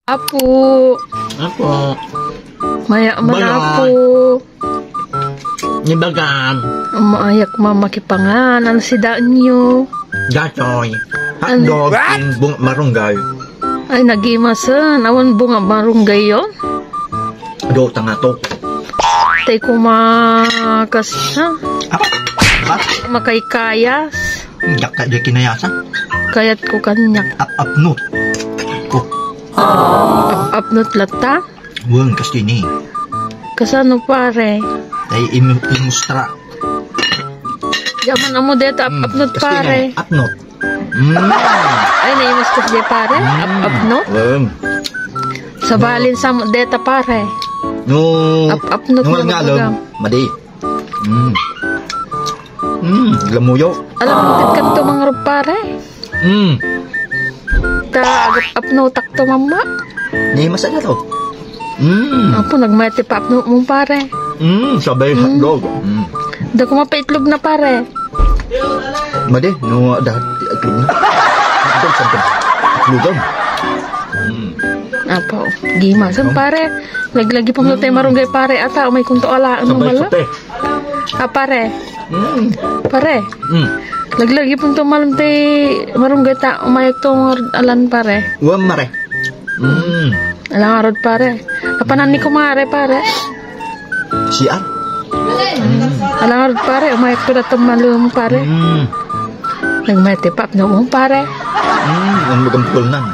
Apo. Apo. Maya man Bayan. apo. Nibagan. Maayak mamakipangan. Ano si daan niyo? Gatoy. Hotdog in bunga marunggay. Ay, nagimasan. Awan bunga marunggay yun? Do tanga to. Tay kumakas na. Ba? Makaykayas. Yak ka di kinayasa. Kayat ko kanyak. Apnot. Ko. Apnot lata. Weng kastini. Kasano pare? Tay imustra. Yaman na mo dito apnot pare. Apnot. Ay, naimas ko siya pare. Apnot. Weng. Sabalin sa mo dito pare. No. Apnot no na ngalom. Madi. Lamuyo. Alam mo, tit to mga rup pare. Ta apno takto mama. Ni masaya to. Apo, nagmati pa apno mong pare. Sabay hotdog. Da ko mapaitlog na pare. Madi, no dah itlog na. Hotdog sampai itlog. Apo, gimasan pare. Lagi-lagi pa mo tayo marunggay pare. Ata, may kunto ala. Ano Sabay mala? sote. Pare. Pare. Lagi-lagi pa ito malam tayo marunggay ta. Umayak to alan pare. Uwam mare. Alang arod pare. Kapanan ni kumare pare. Siar. Alang arod pare. Umayak to na tumalum pare. Nagmati pa. Apno mo pare. Ang magampul nan.